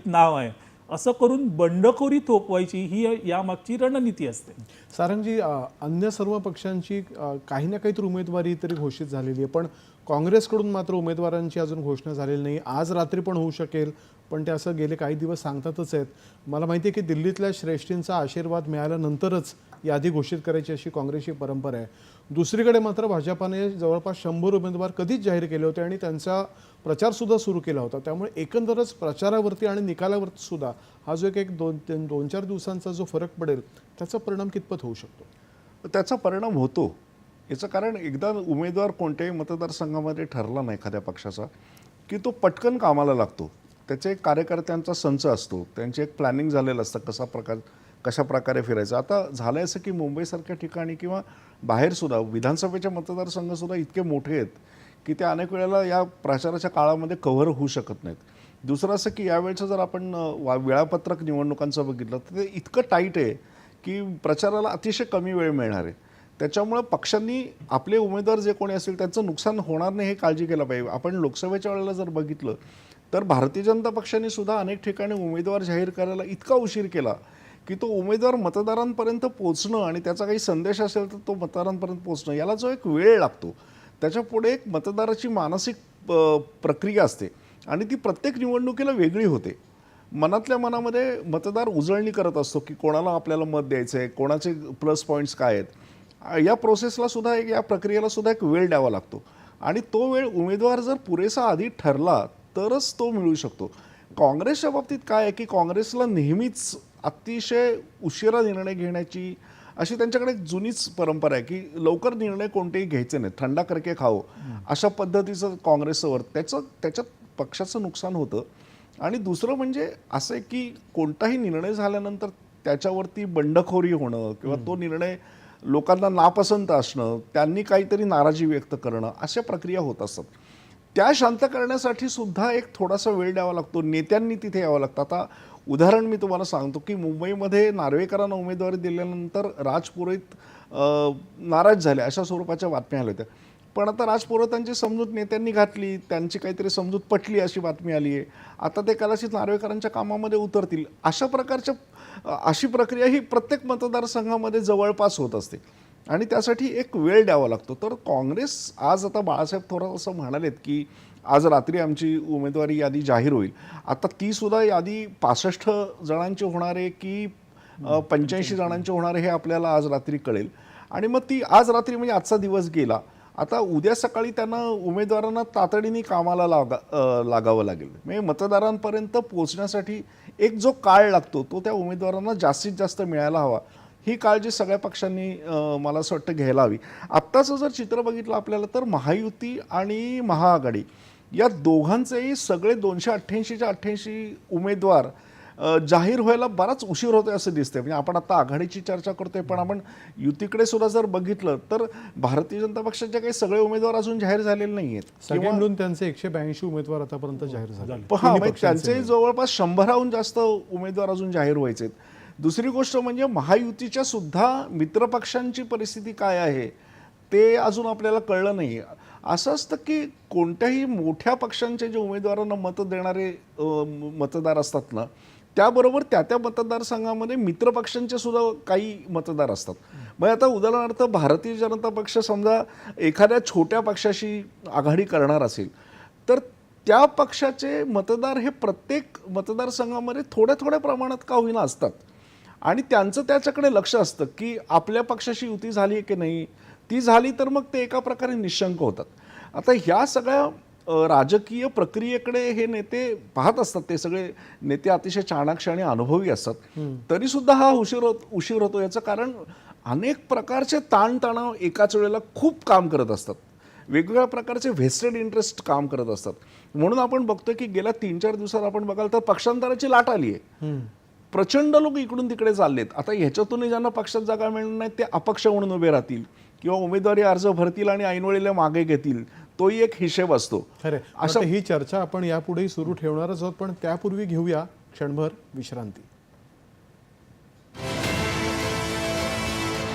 नाव आहे असं करून बंडखोरी थोपवायची ही यामागची रणनीती असते. सारंगजी, अन्य सर्व पक्षांची काही ना काहीतरी उमेदवारी तरी घोषित झालेली आहे, पण काँग्रेसकडून मात्र उमेदवारांची अजून घोषणा झालेली नाही. आज रात्री पण होऊ शकेल, पण ते असं गेले काही दिवस सांगतातच आहेत. मला माहिती आहे की दिल्लीतल्या श्रेष्ठींचा आशीर्वाद मिळाल्यानंतरच यादी घोषित करायची अशी काँग्रेसची परंपरा आहे. दुसरीकडे मात्र भाजपाने जवळपास 100 उमेदवार कधीच जाहीर केले होते आणि त्यांचा प्रचारसुद्धा सुरू केला होता. त्यामुळे एकंदरच प्रचारावरती आणि निकालावरती सुद्धा हा जो एक 2-4 दिवसांचा जो फरक पडेल त्याचा परिणाम कितपत होऊ शकतो? त्याचा परिणाम होतो. याचं कारण एकदा उमेदवार कोणत्याही मतदारसंघामध्ये ठरला ना एखाद्या पक्षाचा, की तो पटकन कामाला लागतो. त्याचे एक कार्यकर्त्यांचा संच असतो, त्यांचे एक प्लॅनिंग झालेलं असतं कशा प्रकारे फिरायचं. आता झालं असं की मुंबईसारख्या ठिकाणी किंवा बाहेरसुद्धा विधानसभेचे मतदारसंघसुद्धा इतके मोठे आहेत की ते अनेक वेळेला या प्रचाराच्या काळामध्ये कव्हर होऊ शकत नाहीत. दुसरं असं की यावेळेचं जर आपण वेळापत्रक निवडणुकांचं बघितलं तर ते इतकं टाईट आहे की प्रचाराला अतिशय कमी वेळ मिळणार आहे. त्याच्यामुळे पक्षांनी आपले उमेदवार जे कोणी असतील त्यांचं नुकसान होणार नाही हे काळजी केलं पाहिजे. आपण लोकसभेच्या वेळेला जर बघितलं तर भारतीय जनता पक्षाने सुद्धा अनेक ठिकाणी उमेदवार जाहीर करायला इतका उशीर केला की तो उमेदवार मतदारांपर्यंत पोहोचणं आणि त्याचा काही संदेश असेल तर तो मतदारांपर्यंत पोहोचणं याला जो एक वेळ लागतो, त्याच्यापुढे एक मतदाराची मानसिक प्रक्रिया असते आणि ती प्रत्येक निवडणुकीला वेगळी होते. मनातल्या मनामध्ये मतदार उजळणी करत असतो की कोणाला आपल्याला मत द्यायचं आहे, कोणाचे प्लस पॉईंट्स काय आहेत. या प्रोसेसला सुद्धा या प्रक्रियेला सुद्धा एक वेळ द्यावा लागतो आणि तो वेळ उमेदवार जर पुरेसा आधी ठरला तरच तो मिळू शकतो. काँग्रेसच्या बाबतीत काय आहे की काँग्रेसला नेहमीच अतिशय उशिरा निर्णय घेण्याची अशी त्यांच्याकडे एक जुनीच परंपरा आहे की लवकर निर्णय कोणतेही घ्यायचे नाहीत, थंडा करके खाओ अशा पद्धतीचं काँग्रेसचं त्याच्यात पक्षाचं नुकसान होतं. आणि दुसरं म्हणजे असं आहे की कोणताही निर्णय झाल्यानंतर त्याच्यावरती बंडखोरी होणं किंवा तो निर्णय लोकांना नापसंत असणं, त्यांनी काहीतरी नाराजी व्यक्त करणं, अशा प्रक्रिया होत असतात. त्या शांत करण्यासाठी सुद्धा एक थोडासा वेळ द्यावा लागतो, नेत्यांनी तिथे यावं लागतं. आता उदाहरण मी तुम्हाला सांगतो की मुंबईमध्ये नार्वेकरांना उमेदवारी दिल्यानंतर राजपुरोहित नाराज झाले अशा स्वरूपाच्या बातम्या आल्या होत्या. पण आता राजपुरोहितांची समजूत नेत्यांनी घातली, त्यांची काहीतरी समजूत पटली अशी बातमी आली आहे. आता ते कदाचित नार्वेकरांच्या कामामध्ये उतरतील. अशी प्रक्रिया ही प्रत्येक मतदारसंघामध्ये जवळपास होत असते आणि त्यासाठी एक वेळ द्यावा लागतो. तर काँग्रेस आज आता बाळासाहेब थोरात असं म्हणालेत की आज रात्री आमची उमेदवारी यादी जाहीर होईल. आता ती सुद्धा यादी 65 जणांची होणार आहे की 85 जणांची होणार आहे हे आपल्याला आज रात्री कळेल. आणि मग ती आज रात्री म्हणजे आजचा दिवस गेला. आता उद्या सकाळी त्यांना उमेदवारांना तातडीने कामाला लागावं लागेल. म्हणजे मतदारांपर्यंत पोहोचण्यासाठी एक जो काळ लागतो तो त्या उमेदवारांना जास्तीत जास्त मिळायला हवा. ही काळजी सगळ्या पक्षांनी मला असं वाटतं घ्यायला हवी. आत्ताचं जर चित्र बघितलं आपल्याला तर महायुती आणि महाआघाडी या दोघांचेही सगळे 288च्या 88 उमेदवार जाहीर व्हायला बराच उशीर होतोय असं दिसतंय. म्हणजे आपण आता आघाडीची चर्चा करतोय पण आपण युतीकडे सुद्धा जर बघितलं तर भारतीय जनता पक्षाचे काही सगळे उमेदवार अजून जाहीर झालेले नाहीयेत. सगळे मिळून त्यांचे 182 उमेदवार आतापर्यंत जाहीर झाले. म्हणजे त्यांचे जवळपास 100हून जास्त उमेदवार अजून जाहीर व्हायचे. दुसरी गोष्ट म्हणजे महायुतीच्या सुद्धा मित्रपक्षांची परिस्थिती काय आहे ते अजून आपल्याला कळलं नाही. असं असतं की कोणत्याही मोठ्या पक्षांचे जे उमेदवारांना मतं देणारे मतदार असतात ना, त्याबरोबर त्या मतदारसंघामध्ये मित्रपक्षांचे सुद्धा काही मतदार असतात. मग आता उदाहरणार्थ भारतीय जनता पक्ष समजा एखाद्या छोट्या पक्षाशी आघाडी करणार असेल तर त्या पक्षाचे मतदार हे प्रत्येक मतदारसंघामध्ये थोड्या थोड्या प्रमाणात का होईना असतात आणि त्यांचं त्याच्याकडे लक्ष असतं की आपल्या पक्षाशी युती झाली आहे की नाही. ती झाली तर मग ते एका प्रकारे निशंक होतात. आता ह्या सगळ्या राजकीय प्रक्रियेकडे हे नेते पाहत असतात. ते सगळे नेते अतिशय चाणाक्ष आणि अनुभवी असतात. तरी सुद्धा हा उशीर होतो. याचं कारण अनेक प्रकारचे ताणतणाव एकाच वेळेला खूप काम करत असतात. वेगवेगळ्या प्रकारचे व्हेस्टेड इंटरेस्ट काम करत असतात. म्हणून आपण बघतोय की गेल्या 3-4 दिवसात आपण बघाल तर पक्षांतराची लाट आली आहे. प्रचंड लोक इकडून तिकडे चाललेत. आता ह्याच्यातूनही ज्यांना पक्षात जागा मिळणार नाही ते अपक्ष म्हणून उभे राहतील किंवा उमेदवारी अर्ज भरतील आणि ऐनवेळेला मागे घेतील. तोही एक हिशेब असतो. अशा ही चर्चा आपण यापुढेही सुरू ठेवणारच आहोत, पण त्यापूर्वी घेऊया क्षणभर विश्रांती.